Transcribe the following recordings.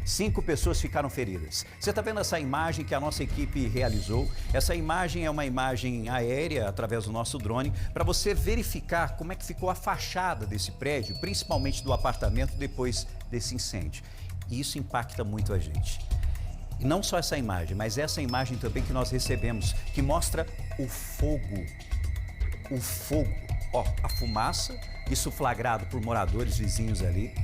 5 pessoas ficaram feridas. Você está vendo essa imagem que a nossa equipe realizou? Essa imagem é uma imagem aérea através do nosso drone para você verificar como é que ficou a fachada desse prédio, principalmente do apartamento depois desse incêndio. E isso impacta muito a gente. E não só essa imagem, mas essa imagem também que nós recebemos, que mostra o fogo. O fogo, ó, a fumaça, isso flagrado por moradores vizinhos ali.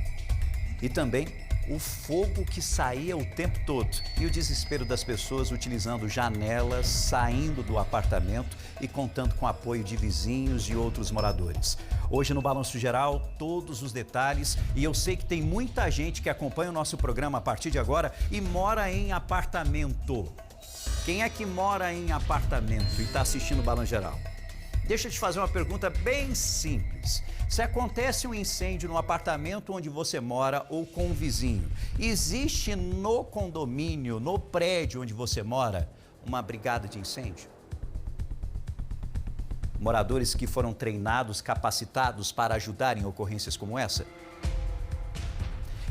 E também o fogo que saía o tempo todo e o desespero das pessoas utilizando janelas, saindo do apartamento e contando com o apoio de vizinhos e outros moradores. Hoje no Balanço Geral, todos os detalhes, e eu sei que tem muita gente que acompanha o nosso programa a partir de agora e mora em apartamento. Quem é que mora em apartamento e está assistindo o Balanço Geral? Deixa eu te fazer uma pergunta bem simples. Se acontece um incêndio no apartamento onde você mora ou com um vizinho, existe no condomínio, no prédio onde você mora, uma brigada de incêndio? Moradores que foram treinados, capacitados para ajudar em ocorrências como essa?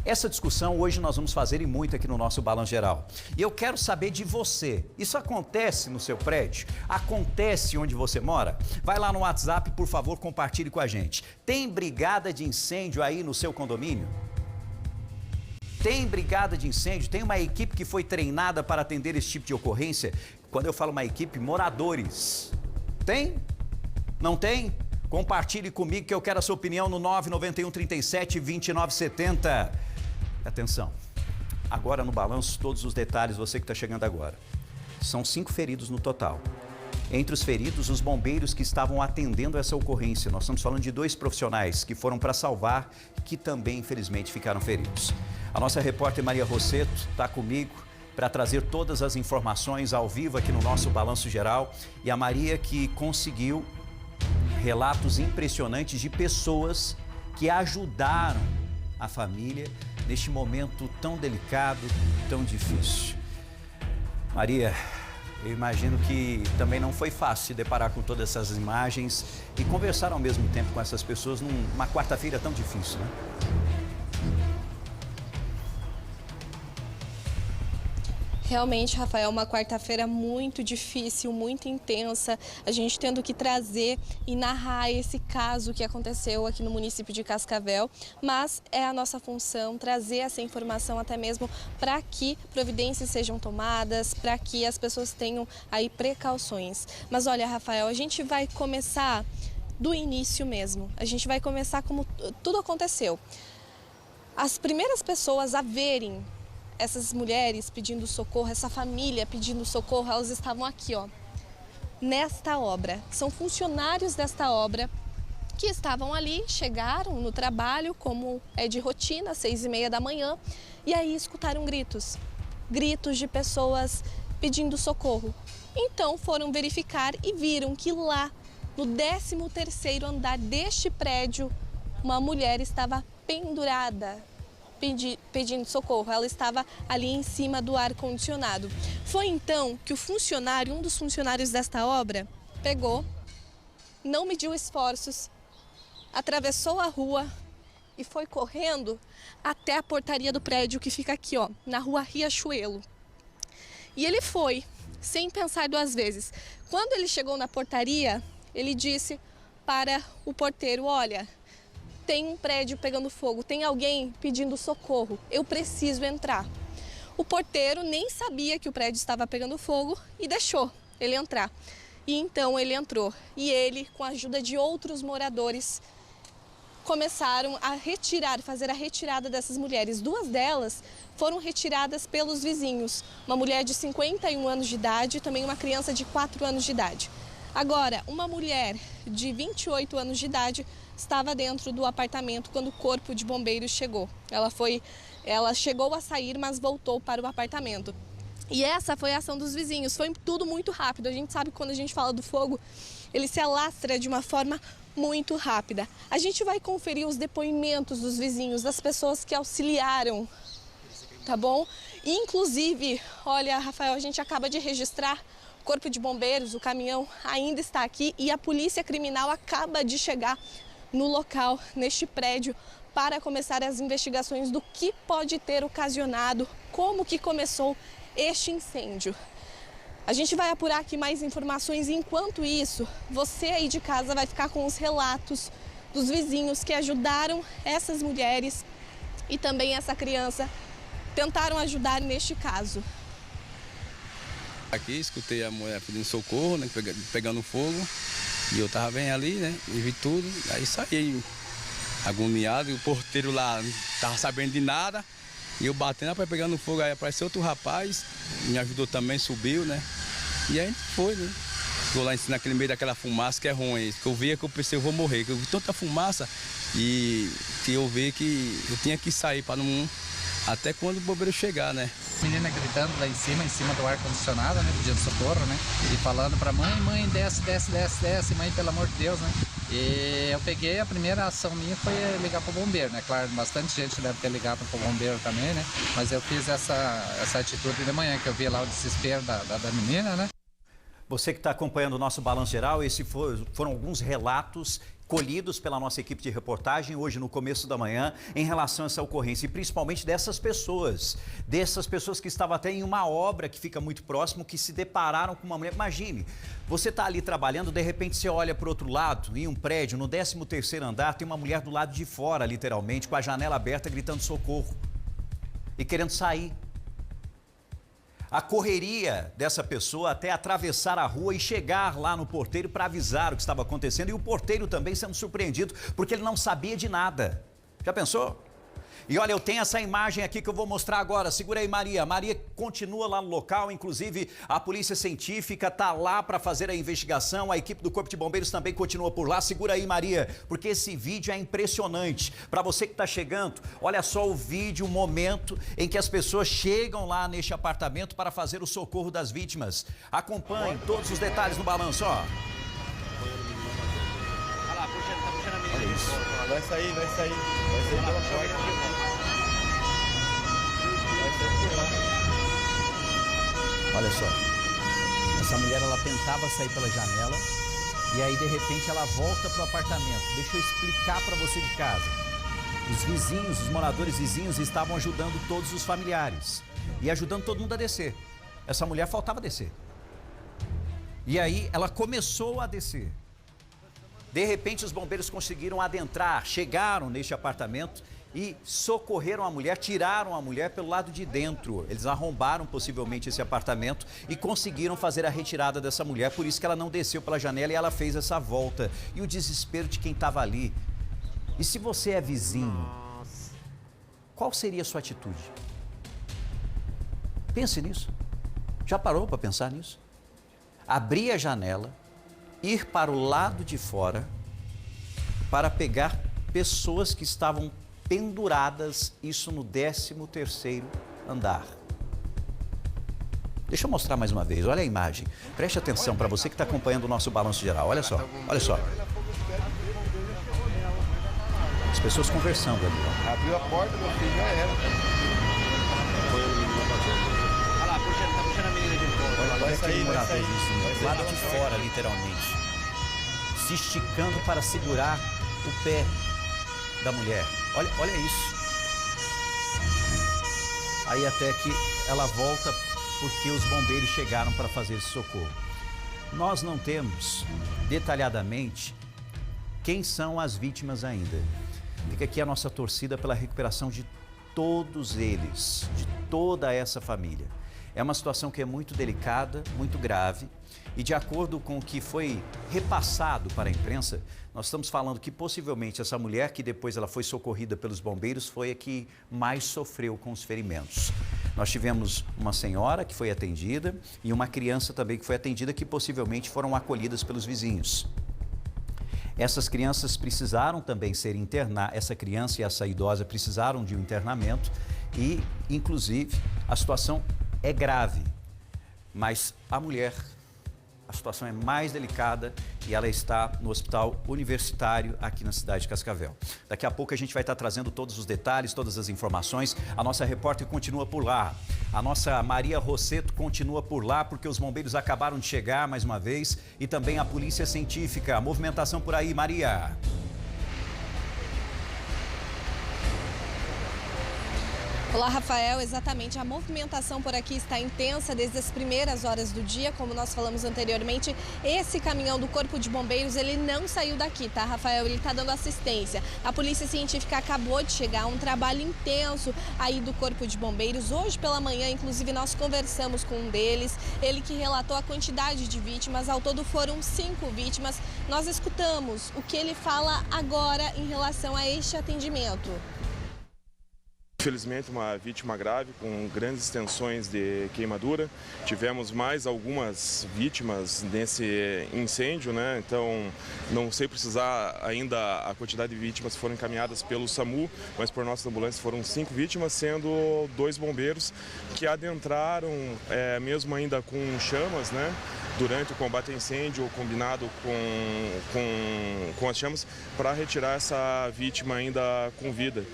Essa discussão hoje nós vamos fazer e muito aqui no nosso Balanço Geral. E eu quero saber de você. Isso acontece no seu prédio? Acontece onde você mora? Vai lá no WhatsApp, por favor, compartilhe com a gente. Tem brigada de incêndio aí no seu condomínio? Tem brigada de incêndio? Tem uma equipe que foi treinada para atender esse tipo de ocorrência? Quando eu falo uma equipe, moradores. Tem? Não tem? Compartilhe comigo que eu quero a sua opinião no 991 37 29 70. Atenção, agora no balanço, todos os detalhes, você que está chegando agora. São 5 feridos no total. Entre os feridos, os bombeiros que estavam atendendo essa ocorrência. Nós estamos falando de 2 profissionais que foram para salvar, que também, infelizmente, ficaram feridos. A nossa repórter Maria Rosseto está comigo para trazer todas as informações ao vivo aqui no nosso Balanço Geral. E a Maria que conseguiu relatos impressionantes de pessoas que ajudaram a família neste momento tão delicado, tão difícil. Maria, eu imagino que também não foi fácil se deparar com todas essas imagens e conversar ao mesmo tempo com essas pessoas numa quarta-feira tão difícil, né? Realmente, Rafael, uma quarta-feira muito difícil, muito intensa, a gente tendo que trazer e narrar esse caso que aconteceu aqui no município de Cascavel, mas é a nossa função trazer essa informação até mesmo para que providências sejam tomadas, para que as pessoas tenham aí precauções. Mas olha, Rafael, a gente vai começar do início mesmo, a gente vai começar como tudo aconteceu. As primeiras pessoas a verem essas mulheres pedindo socorro, essa família pedindo socorro, elas estavam aqui, ó, nesta obra. São funcionários desta obra que estavam ali, chegaram no trabalho, como é de rotina, às 6h30 da manhã, e aí escutaram gritos de pessoas pedindo socorro. Então foram verificar e viram que lá, no 13º andar deste prédio, uma mulher estava pendurada, pedindo socorro. Ela estava ali em cima do ar-condicionado. Foi então que um dos funcionários desta obra, pegou, não mediu esforços, atravessou a rua e foi correndo até a portaria do prédio que fica aqui, ó, na rua Riachuelo. E ele foi, sem pensar 2 vezes. Quando ele chegou na portaria, ele disse para o porteiro: olha, tem um prédio pegando fogo, tem alguém pedindo socorro, eu preciso entrar. O porteiro nem sabia que o prédio estava pegando fogo e deixou ele entrar. E então ele entrou e ele, com a ajuda de outros moradores, começaram a fazer a retirada dessas mulheres. 2 delas foram retiradas pelos vizinhos, uma mulher de 51 anos de idade e também uma criança de 4 anos de idade. Agora, uma mulher de 28 anos de idade estava dentro do apartamento quando o corpo de bombeiros chegou. Ela chegou a sair, mas voltou para o apartamento. E essa foi a ação dos vizinhos, foi tudo muito rápido. A gente sabe que quando a gente fala do fogo, ele se alastra de uma forma muito rápida. A gente vai conferir os depoimentos dos vizinhos, das pessoas que auxiliaram, tá bom? Inclusive, olha, Rafael, a gente acaba de registrar o corpo de bombeiros, o caminhão ainda está aqui e a polícia criminal acaba de chegar no local, neste prédio, para começar as investigações do que pode ter ocasionado, como que começou este incêndio. A gente vai apurar aqui mais informações e, enquanto isso, você aí de casa vai ficar com os relatos dos vizinhos que ajudaram essas mulheres e também essa criança, tentaram ajudar neste caso. Aqui escutei a mulher pedindo socorro, né, pegando fogo, e eu tava bem ali, né, e vi tudo, aí saí agoniado, e o porteiro lá não tava sabendo de nada, e eu batendo para pegando fogo, aí apareceu outro rapaz, me ajudou também, subiu, né, e aí a gente foi, né. Ficou lá naquele meio daquela fumaça que é ruim, que eu via que eu pensei, eu vou morrer, que eu vi tanta fumaça e que eu vi que eu tinha que sair para não... até quando o bombeiro chegar, né? Menina gritando lá em cima do ar-condicionado, né, pedindo socorro, né, e falando pra mãe, desce, mãe, pelo amor de Deus, né. E eu peguei, a primeira ação minha foi ligar pro bombeiro, né, claro, bastante gente deve ter ligado pro bombeiro também, né, mas eu fiz essa atitude de manhã, que eu vi lá o desespero da menina, né. Você que está acompanhando o nosso Balanço Geral, esses foram alguns relatos colhidos pela nossa equipe de reportagem hoje no começo da manhã em relação a essa ocorrência e principalmente dessas pessoas que estavam até em uma obra que fica muito próximo, que se depararam com uma mulher. Imagine, você está ali trabalhando, de repente você olha para o outro lado, em um prédio, no 13º andar, tem uma mulher do lado de fora, literalmente, com a janela aberta, gritando socorro e querendo sair. A correria dessa pessoa até atravessar a rua e chegar lá no porteiro para avisar o que estava acontecendo, e o porteiro também sendo surpreendido porque ele não sabia de nada. Já pensou? E olha, eu tenho essa imagem aqui que eu vou mostrar agora. Segura aí, Maria. Maria continua lá no local, inclusive a polícia científica está lá para fazer a investigação, a equipe do Corpo de Bombeiros também continua por lá. Segura aí, Maria, porque esse vídeo é impressionante. Para você que está chegando, olha só o vídeo, o momento em que as pessoas chegam lá neste apartamento para fazer o socorro das vítimas. Acompanhe todos os detalhes no balanço, ó. Olha isso. Vai sair pela porta. Olha só, essa mulher, ela tentava sair pela janela e aí de repente ela volta para o apartamento. Deixa eu explicar para você de casa. Os vizinhos, os moradores vizinhos estavam ajudando todos os familiares e ajudando todo mundo a descer. Essa mulher faltava descer. E aí ela começou a descer. De repente os bombeiros conseguiram adentrar, chegaram neste apartamento e socorreram a mulher, tiraram a mulher pelo lado de dentro. Eles arrombaram possivelmente esse apartamento e conseguiram fazer a retirada dessa mulher, por isso que ela não desceu pela janela e ela fez essa volta. E o desespero de quem estava ali. E se você é vizinho, qual seria a sua atitude? Pense nisso. Já parou para pensar nisso? Abrir a janela, ir para o lado de fora para pegar pessoas que estavam penduradas, isso no 13º andar. Deixa eu mostrar mais uma vez, olha a imagem. Preste atenção para você que está acompanhando o nosso Balanço Geral, olha só, olha só. As pessoas conversando ali, ó. Abriu a porta, meu filho, já era. Olha lá, tá puxando a menina de fora. Olha aquele morador vizinho, do lado de fora, literalmente, se esticando para segurar o pé da mulher. Olha isso. Aí até que ela volta porque os bombeiros chegaram para fazer esse socorro. Nós não temos detalhadamente quem são as vítimas ainda. Fica aqui a nossa torcida pela recuperação de todos eles, de toda essa família. É uma situação que é muito delicada, muito grave, e de acordo com o que foi repassado para a imprensa, nós estamos falando que possivelmente essa mulher, que depois ela foi socorrida pelos bombeiros, foi a que mais sofreu com os ferimentos. Nós tivemos uma senhora que foi atendida e uma criança também que foi atendida, que possivelmente foram acolhidas pelos vizinhos. Essas crianças precisaram também ser internadas, essa criança e essa idosa precisaram de um internamento e, inclusive, a situação é grave, mas a mulher, a situação é mais delicada e ela está no hospital universitário aqui na cidade de Cascavel. Daqui a pouco a gente vai estar trazendo todos os detalhes, todas as informações. A nossa repórter continua por lá. A nossa Maria Rosseto continua por lá porque os bombeiros acabaram de chegar mais uma vez e também a polícia científica. A movimentação por aí, Maria. Olá, Rafael. Exatamente, a movimentação por aqui está intensa desde as primeiras horas do dia. Como nós falamos anteriormente, esse caminhão do Corpo de Bombeiros, ele não saiu daqui, tá, Rafael? Ele está dando assistência. A Polícia Científica acabou de chegar, um trabalho intenso aí do Corpo de Bombeiros. Hoje pela manhã, inclusive, nós conversamos com um deles, ele que relatou a quantidade de vítimas. Ao todo foram 5 vítimas. Nós escutamos o que ele fala agora em relação a este atendimento. Infelizmente, uma vítima grave com grandes extensões de queimadura. Tivemos mais algumas vítimas nesse incêndio, né? Então, não sei precisar ainda a quantidade de vítimas que foram encaminhadas pelo SAMU, mas por nossa ambulância foram 5 vítimas, sendo 2 bombeiros que adentraram, mesmo ainda com chamas, né? Durante o combate a incêndio, combinado com as chamas, para retirar essa vítima ainda com vida.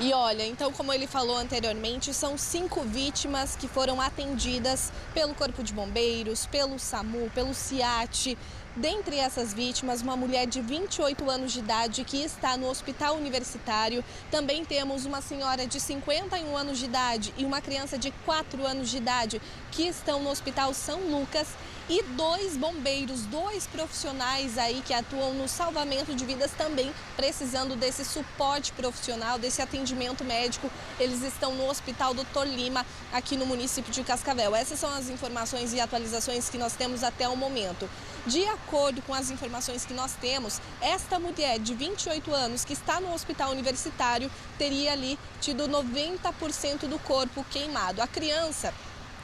E olha, então, como ele falou anteriormente, são 5 vítimas que foram atendidas pelo Corpo de Bombeiros, pelo SAMU, pelo CIAT. Dentre essas vítimas, uma mulher de 28 anos de idade que está no hospital universitário. Também temos uma senhora de 51 anos de idade e uma criança de 4 anos de idade que estão no Hospital São Lucas. E 2 bombeiros, 2 profissionais aí que atuam no salvamento de vidas também precisando desse suporte profissional, desse atendimento médico. Eles estão no Hospital Dr. Lima, aqui no município de Cascavel. Essas são as informações e atualizações que nós temos até o momento. De acordo com as informações que nós temos, esta mulher de 28 anos que está no hospital universitário teria ali tido 90% do corpo queimado. A criança,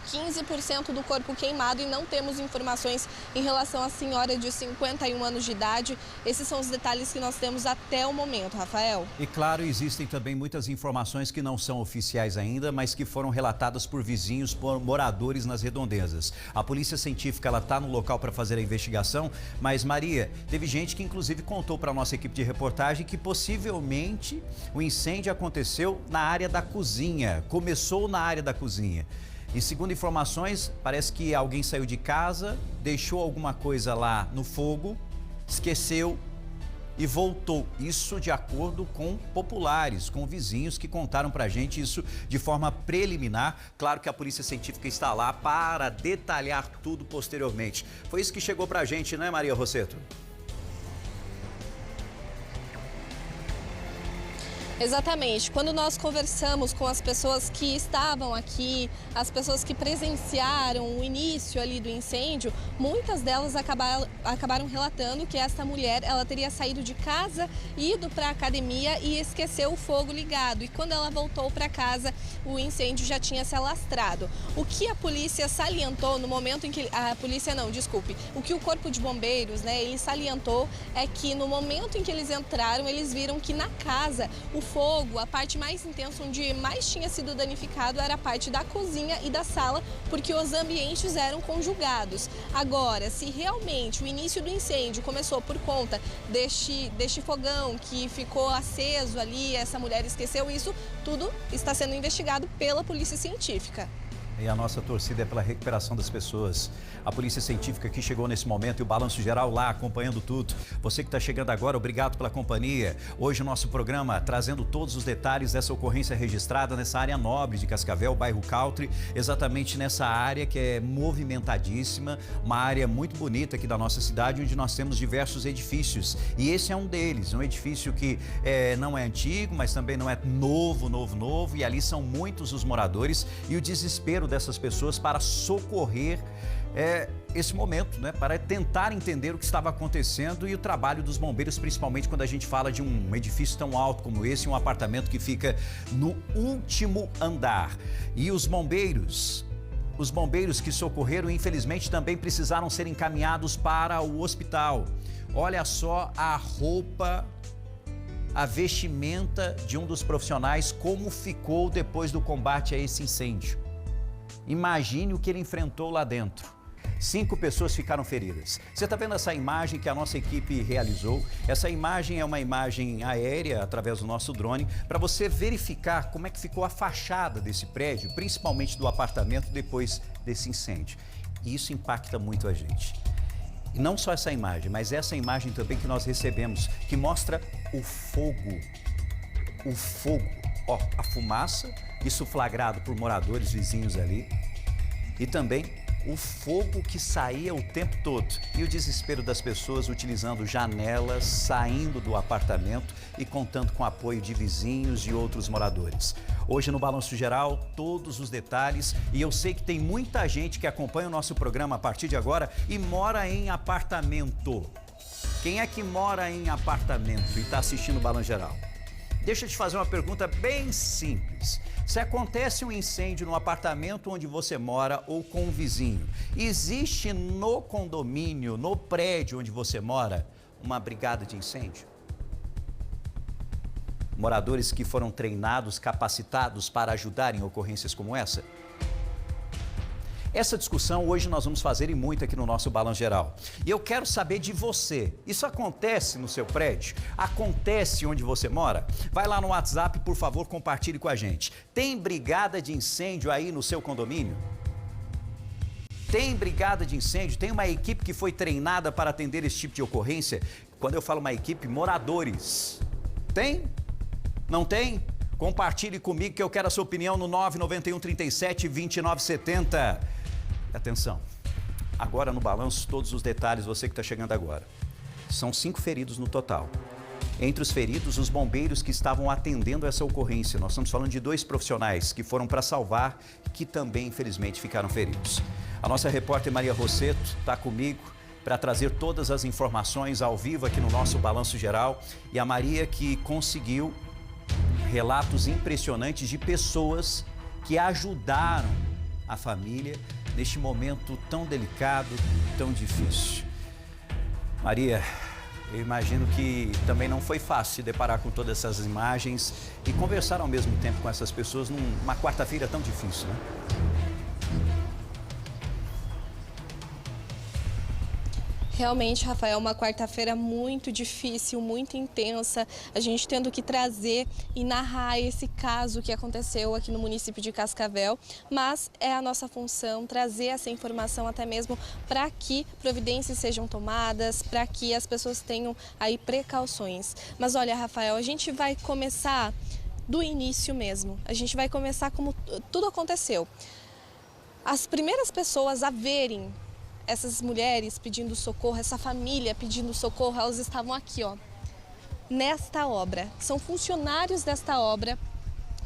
15% do corpo queimado, e não temos informações em relação à senhora de 51 anos de idade. Esses são os detalhes que nós temos até o momento, Rafael. E claro, existem também muitas informações que não são oficiais ainda, mas que foram relatadas por vizinhos, por moradores nas redondezas. A Polícia Científica está no local para fazer a investigação, mas Maria, teve gente que inclusive contou para a nossa equipe de reportagem que possivelmente o incêndio aconteceu na área da cozinha, começou na área da cozinha. E segundo informações, parece que alguém saiu de casa, deixou alguma coisa lá no fogo, esqueceu e voltou. Isso de acordo com populares, com vizinhos que contaram pra gente isso de forma preliminar. Claro que a Polícia Científica está lá para detalhar tudo posteriormente. Foi isso que chegou pra gente, né, Maria Rosseto? Exatamente. Quando nós conversamos com as pessoas que estavam aqui, as pessoas que presenciaram o início ali do incêndio, muitas delas acabaram relatando que essa mulher, ela teria saído de casa, ido para a academia e esqueceu o fogo ligado. E quando ela voltou para casa, o incêndio já tinha se alastrado. O que a polícia salientou no momento em que... O que o Corpo de Bombeiros, né, ele salientou é que no momento em que eles entraram, eles viram que na casa o fogo, a parte mais intensa, onde mais tinha sido danificado, era a parte da cozinha e da sala, porque os ambientes eram conjugados. Agora, se realmente o início do incêndio começou por conta deste fogão que ficou aceso ali, essa mulher esqueceu isso, tudo está sendo investigado pela Polícia Científica. E a nossa torcida é pela recuperação das pessoas. A Polícia Científica que chegou nesse momento e o Balanço Geral lá acompanhando tudo. Você que está chegando agora, obrigado pela companhia. Hoje o nosso programa trazendo todos os detalhes dessa ocorrência registrada nessa área nobre de Cascavel, bairro Country, exatamente nessa área que é movimentadíssima, uma área muito bonita aqui da nossa cidade, onde nós temos diversos edifícios. E esse é um deles, um edifício que não é antigo, mas também não é novo, e ali são muitos os moradores e o desespero dessas pessoas para socorrer esse momento, né, para tentar entender o que estava acontecendo, e o trabalho dos bombeiros, principalmente quando a gente fala de um edifício tão alto como esse, um apartamento que fica no último andar. E os bombeiros que socorreram, infelizmente, também precisaram ser encaminhados para o hospital. Olha só a roupa, a vestimenta de um dos profissionais, como ficou depois do combate a esse incêndio. Imagine o que ele enfrentou lá dentro. 5 pessoas ficaram feridas. Você está vendo essa imagem que a nossa equipe realizou? Essa imagem é uma imagem aérea através do nosso drone para você verificar como é que ficou a fachada desse prédio, principalmente do apartamento depois desse incêndio. E isso impacta muito a gente. E não só essa imagem, mas essa imagem também que nós recebemos, que mostra o fogo Ó, a fumaça, isso flagrado por moradores vizinhos ali. E também o fogo que saía o tempo todo e o desespero das pessoas utilizando janelas, saindo do apartamento e contando com o apoio de vizinhos e outros moradores. Hoje no Balanço Geral, todos os detalhes, e eu sei que tem muita gente que acompanha o nosso programa a partir de agora e mora em apartamento. Quem é que mora em apartamento e está assistindo o Balanço Geral? Deixa eu te fazer uma pergunta bem simples. Se acontece um incêndio no apartamento onde você mora ou com um vizinho, existe no condomínio, no prédio onde você mora, uma brigada de incêndio? Moradores que foram treinados, capacitados para ajudar em ocorrências como essa? Essa discussão hoje nós vamos fazer e muito aqui no nosso Balanço Geral. E eu quero saber de você. Isso acontece no seu prédio? Acontece onde você mora? Vai lá no WhatsApp, por favor, compartilhe com a gente. Tem brigada de incêndio aí no seu condomínio? Tem brigada de incêndio? Tem uma equipe que foi treinada para atender esse tipo de ocorrência? Quando eu falo uma equipe, moradores. Tem? Não tem? Compartilhe comigo que eu quero a sua opinião no 991 37 29 70. Atenção, agora no balanço, todos os detalhes, você que está chegando agora. São 5 feridos no total. Entre os feridos, os bombeiros que estavam atendendo essa ocorrência. Nós estamos falando de 2 profissionais que foram para salvar, que também, infelizmente, ficaram feridos. A nossa repórter Maria Rosseto está comigo para trazer todas as informações ao vivo aqui no nosso Balanço Geral. E a Maria que conseguiu relatos impressionantes de pessoas que ajudaram a família neste momento tão delicado, tão difícil. Maria, eu imagino que também não foi fácil se deparar com todas essas imagens e conversar ao mesmo tempo com essas pessoas numa quarta-feira tão difícil, né? Realmente, Rafael, uma quarta-feira muito difícil, muito intensa. A gente tendo que trazer e narrar esse caso que aconteceu aqui no município de Cascavel. Mas é a nossa função trazer essa informação até mesmo para que providências sejam tomadas, para que as pessoas tenham aí precauções. Mas olha, Rafael, a gente vai começar do início mesmo. A gente vai começar como tudo aconteceu. As primeiras pessoas a verem essas mulheres pedindo socorro, essa família pedindo socorro, elas estavam aqui, ó, nesta obra. São funcionários desta obra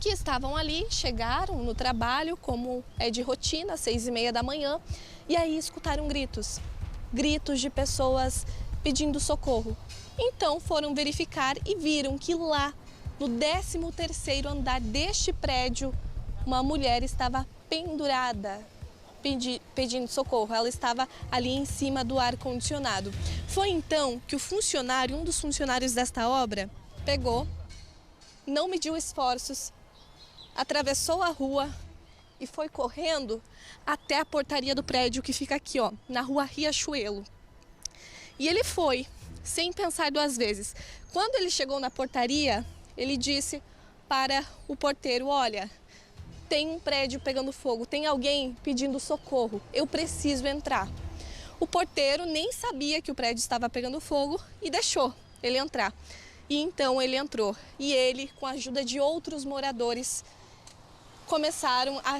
que estavam ali, chegaram no trabalho, como é de rotina, às 6h30 da manhã, e aí escutaram gritos de pessoas pedindo socorro. Então foram verificar e viram que lá, no 13º andar deste prédio, uma mulher estava pendurada, pedindo socorro. Ela estava ali em cima do ar-condicionado. Foi então que um dos funcionários desta obra, pegou, não mediu esforços, atravessou a rua e foi correndo até a portaria do prédio que fica aqui, ó, na rua Riachuelo. E ele foi, sem pensar 2 vezes. Quando ele chegou na portaria, ele disse para o porteiro: olha, tem um prédio pegando fogo, tem alguém pedindo socorro, eu preciso entrar. O porteiro nem sabia que o prédio estava pegando fogo e deixou ele entrar. E então ele entrou e ele, com a ajuda de outros moradores, começaram a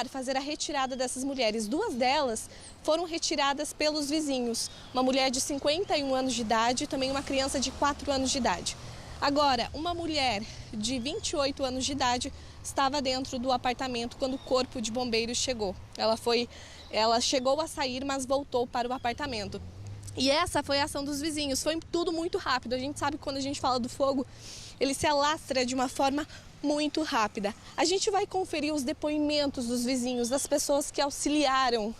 fazer a retirada dessas mulheres. 2 delas foram retiradas pelos vizinhos, uma mulher de 51 anos de idade e também uma criança de 4 anos de idade. Agora, uma mulher de 28 anos de idade estava dentro do apartamento quando o corpo de bombeiros chegou. Ela chegou a sair, mas voltou para o apartamento. E essa foi a ação dos vizinhos. Foi tudo muito rápido. A gente sabe que quando a gente fala do fogo, ele se alastra de uma forma muito rápida. A gente vai conferir os depoimentos dos vizinhos, das pessoas que auxiliaram,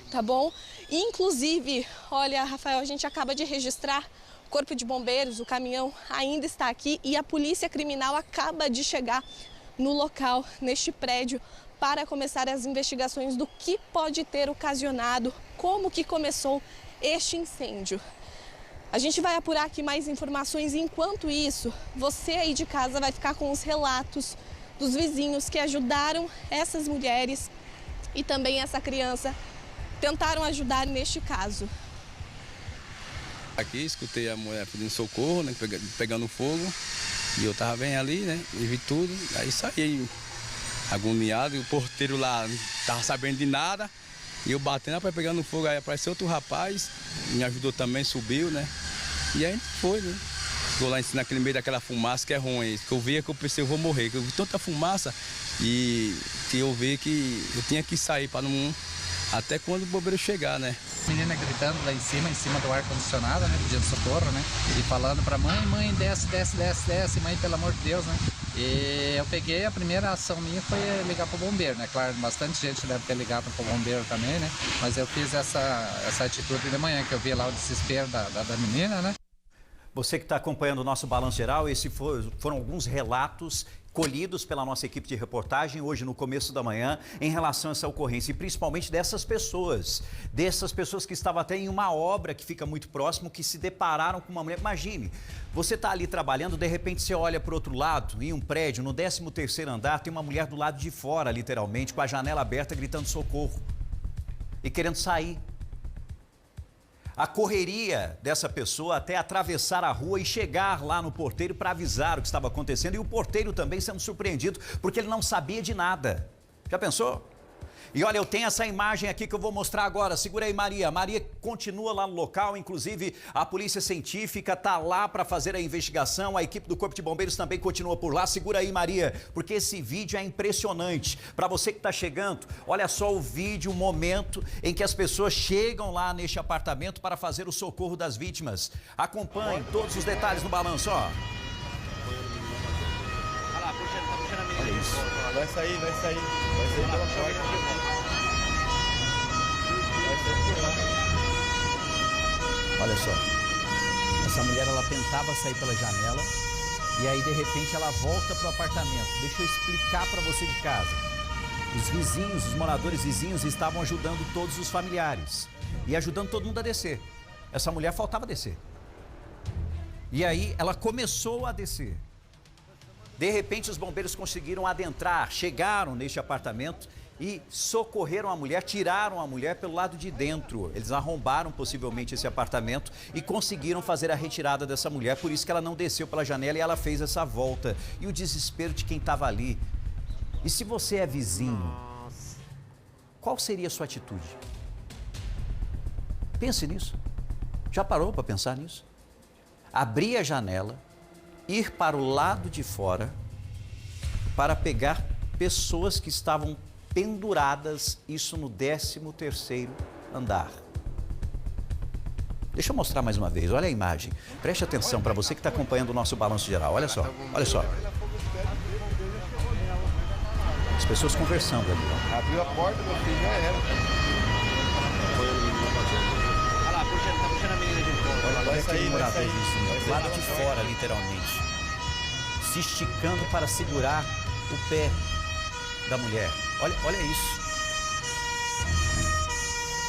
tá bom? Inclusive, olha, Rafael, a gente acaba de registrar o corpo de bombeiros, o caminhão ainda está aqui e a polícia criminal acaba de chegar no local, neste prédio, para começar as investigações do que pode ter ocasionado, como que começou este incêndio. A gente vai apurar aqui mais informações e, enquanto isso, você aí de casa vai ficar com os relatos dos vizinhos que ajudaram essas mulheres e também essa criança, tentaram ajudar neste caso. Aqui escutei a mulher pedindo socorro, né, pegando fogo, E eu tava bem ali, né? E vi tudo. Aí saí agoniado e o porteiro lá não tava sabendo de nada. E eu batendo para pegando fogo, aí apareceu outro rapaz, me ajudou também, subiu, né? E aí foi, né? Ficou lá naquele meio daquela fumaça que é ruim. Que eu via que eu pensei, eu vou morrer. Que eu vi tanta fumaça e que eu vi que eu tinha que sair para não... Até quando o bombeiro chegar, né? Menina gritando lá em cima do ar-condicionado, né? Pedindo socorro, né? E falando pra mãe, desce, mãe, pelo amor de Deus, né? E eu peguei, a primeira ação minha foi ligar pro bombeiro, né? Claro, bastante gente deve ter ligado pro bombeiro também, né? Mas eu fiz essa atitude de manhã, que eu vi lá o desespero da menina, né? Você que está acompanhando o nosso Balanço Geral, esses foram alguns relatos colhidos pela nossa equipe de reportagem hoje no começo da manhã em relação a essa ocorrência e principalmente dessas pessoas que estavam até em uma obra que fica muito próximo, que se depararam com uma mulher. Imagine, você está ali trabalhando, de repente você olha para o outro lado, em um prédio, no 13º andar, tem uma mulher do lado de fora, literalmente, com a janela aberta, gritando socorro e querendo sair. A correria dessa pessoa até atravessar a rua e chegar lá no porteiro para avisar o que estava acontecendo, e o porteiro também sendo surpreendido porque ele não sabia de nada. Já pensou? E olha, eu tenho essa imagem aqui que eu vou mostrar agora. Segura aí, Maria. Maria continua lá no local, inclusive a polícia científica está lá para fazer a investigação, a equipe do Corpo de Bombeiros também continua por lá. Segura aí, Maria, porque esse vídeo é impressionante. Para você que está chegando, olha só o vídeo, o momento em que as pessoas chegam lá neste apartamento para fazer o socorro das vítimas. Acompanhe todos os detalhes no balanço, ó. Olha isso. Vai sair pela porta. Olha só, essa mulher, ela tentava sair pela janela e aí de repente ela volta para o apartamento. Deixa eu explicar para você de casa. Os vizinhos, os moradores vizinhos estavam ajudando todos os familiares e ajudando todo mundo a descer. Essa mulher faltava descer. E aí ela começou a descer. De repente os bombeiros conseguiram adentrar, chegaram neste apartamento e socorreram a mulher, tiraram a mulher pelo lado de dentro. Eles arrombaram possivelmente esse apartamento e conseguiram fazer a retirada dessa mulher, por isso que ela não desceu pela janela e ela fez essa volta. E o desespero de quem estava ali. E se você é vizinho, qual seria a sua atitude? Pense nisso. Já parou para pensar nisso? Abrir a janela, ir para o lado de fora para pegar pessoas que estavam penduradas, isso no 13º andar. Deixa eu mostrar mais uma vez, olha a imagem. Preste atenção para você que está acompanhando o nosso Balanço Geral, olha só, olha só. As pessoas conversando ali, ó. Abriu a porta, meu filho, já era. Olha lá, tá puxando a menina de fora. Olha aquele morador vizinho, do lado de fora, literalmente, se esticando para segurar o pé da mulher. Olha isso.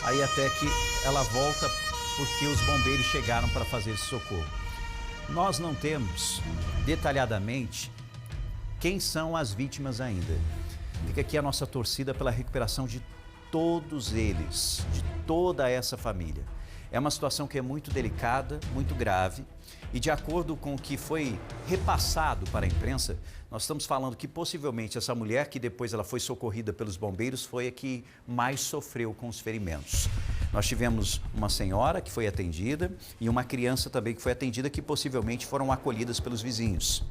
Aí até que ela volta porque os bombeiros chegaram para fazer esse socorro. Nós não temos detalhadamente quem são as vítimas ainda. Fica aqui a nossa torcida pela recuperação de todos eles, de toda essa família. É uma situação que é muito delicada, muito grave, e de acordo com o que foi repassado para a imprensa, nós estamos falando que possivelmente essa mulher, que depois ela foi socorrida pelos bombeiros, foi a que mais sofreu com os ferimentos. Nós tivemos uma senhora que foi atendida e uma criança também que foi atendida, que possivelmente foram acolhidas pelos vizinhos.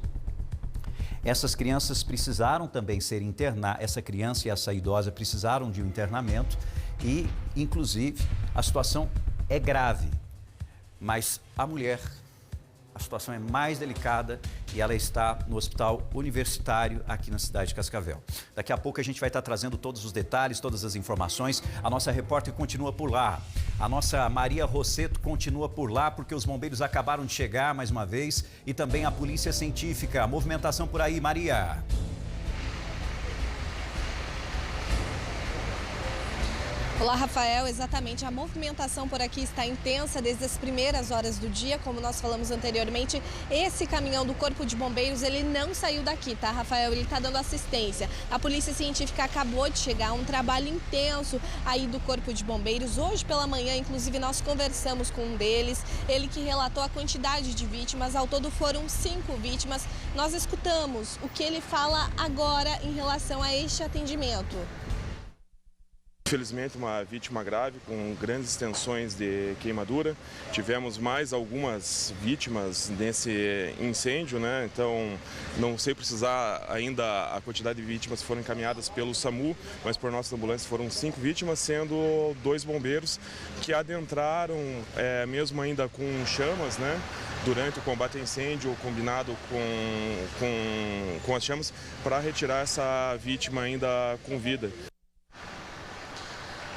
Essas crianças precisaram também ser internadas, essa criança e essa idosa precisaram de um internamento e, inclusive, a situação é grave, mas a mulher, a situação é mais delicada e ela está no hospital universitário aqui na cidade de Cascavel. Daqui a pouco a gente vai estar trazendo todos os detalhes, todas as informações. A nossa repórter continua por lá. A nossa Maria Rosseto continua por lá porque os bombeiros acabaram de chegar mais uma vez e também a polícia científica. A movimentação por aí, Maria. Olá, Rafael. Exatamente, a movimentação por aqui está intensa desde as primeiras horas do dia. Como nós falamos anteriormente, esse caminhão do Corpo de Bombeiros, ele não saiu daqui, tá, Rafael? Ele está dando assistência. A Polícia Científica acabou de chegar, um trabalho intenso aí do Corpo de Bombeiros. Hoje pela manhã, inclusive, nós conversamos com um deles, ele que relatou a quantidade de vítimas. Ao todo foram 5 vítimas. Nós escutamos o que ele fala agora em relação a este atendimento. Infelizmente, uma vítima grave com grandes extensões de queimadura. Tivemos mais algumas vítimas nesse incêndio, né? Então, não sei precisar ainda a quantidade de vítimas que foram encaminhadas pelo SAMU, mas por nossa ambulância foram 5 vítimas, sendo 2 bombeiros que adentraram, mesmo ainda com chamas, né? Durante o combate a incêndio, combinado com as chamas, para retirar essa vítima ainda com vida.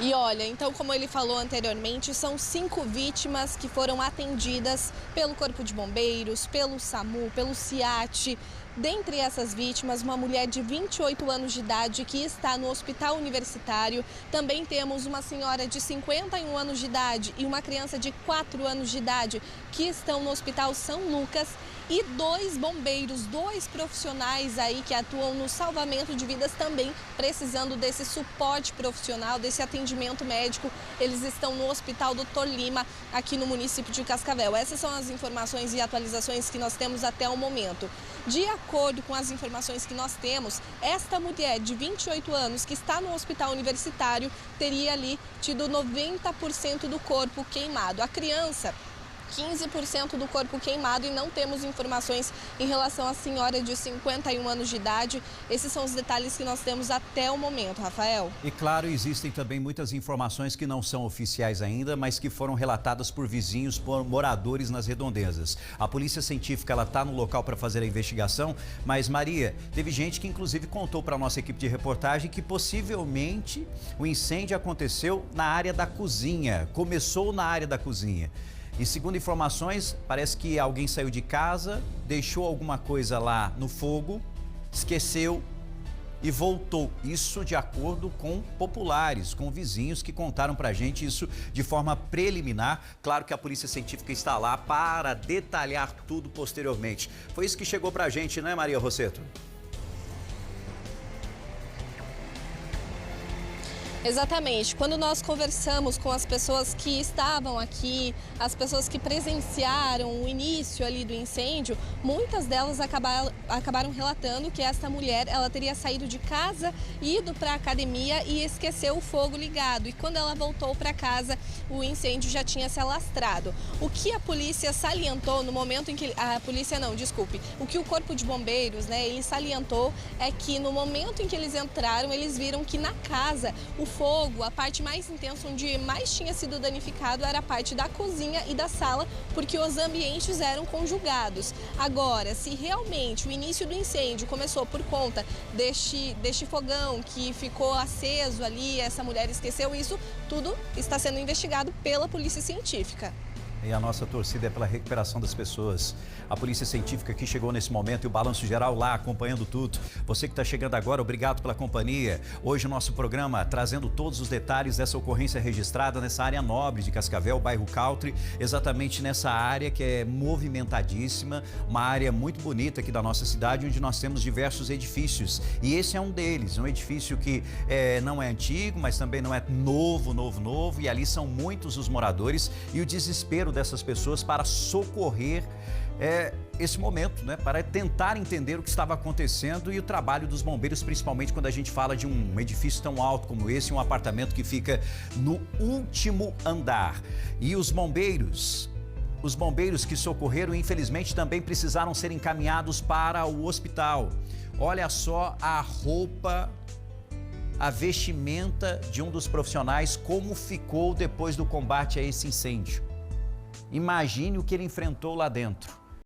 E olha, então, como ele falou anteriormente, são 5 vítimas que foram atendidas pelo Corpo de Bombeiros, pelo SAMU, pelo CIAT. Dentre essas vítimas, uma mulher de 28 anos de idade que está no hospital universitário. Também temos uma senhora de 51 anos de idade e uma criança de 4 anos de idade que estão no Hospital São Lucas. E 2 bombeiros, 2 profissionais aí que atuam no salvamento de vidas também, precisando desse suporte profissional, desse atendimento médico. Eles estão no Hospital Dr. Lima, aqui no município de Cascavel. Essas são as informações e atualizações que nós temos até o momento. De acordo com as informações que nós temos, esta mulher de 28 anos que está no hospital universitário teria ali tido 90% do corpo queimado. A criança, 15% do corpo queimado, e não temos informações em relação à senhora de 51 anos de idade. Esses são os detalhes que nós temos até o momento, Rafael. E claro, existem também muitas informações que não são oficiais ainda, mas que foram relatadas por vizinhos, por moradores nas redondezas. A Polícia Científica está no local para fazer a investigação, mas Maria, teve gente que inclusive contou para a nossa equipe de reportagem que possivelmente o incêndio aconteceu na área da cozinha, começou na área da cozinha. E segundo informações, parece que alguém saiu de casa, deixou alguma coisa lá no fogo, esqueceu e voltou. Isso de acordo com populares, com vizinhos que contaram pra gente isso de forma preliminar. Claro que a Polícia Científica está lá para detalhar tudo posteriormente. Foi isso que chegou pra gente, né, Maria Rosseto? Exatamente. Quando nós conversamos com as pessoas que estavam aqui, as pessoas que presenciaram o início ali do incêndio, muitas delas acabaram relatando que esta mulher, ela teria saído de casa, ido para a academia e esqueceu o fogo ligado. E quando ela voltou para casa, o incêndio já tinha se alastrado. O que a polícia salientou no momento em que... O que o Corpo de Bombeiros, né, ele salientou é que no momento em que eles entraram, eles viram que na casa o fogo, a parte mais intensa, onde mais tinha sido danificado, era a parte da cozinha e da sala, porque os ambientes eram conjugados. Agora, se realmente o início do incêndio começou por conta deste fogão que ficou aceso ali, essa mulher esqueceu isso, tudo está sendo investigado pela Polícia Científica. E a nossa torcida é pela recuperação das pessoas. A Polícia Científica que chegou nesse momento e o Balanço Geral lá acompanhando tudo. Você que está chegando agora, obrigado pela companhia. Hoje o nosso programa trazendo todos os detalhes dessa ocorrência registrada nessa área nobre de Cascavel, bairro Country, exatamente nessa área que é movimentadíssima, uma área muito bonita aqui da nossa cidade, onde nós temos diversos edifícios. E esse é um deles, um edifício que não é antigo, mas também não é novo, e ali são muitos os moradores e o desespero dessas pessoas para socorrer esse momento, né, para tentar entender o que estava acontecendo e o trabalho dos bombeiros, principalmente quando a gente fala de um edifício tão alto como esse, um apartamento que fica no último andar. E os bombeiros que socorreram, infelizmente, também precisaram ser encaminhados para o hospital. Olha só a roupa, a vestimenta de um dos profissionais, como ficou depois do combate a esse incêndio. Imagine o que ele enfrentou lá dentro.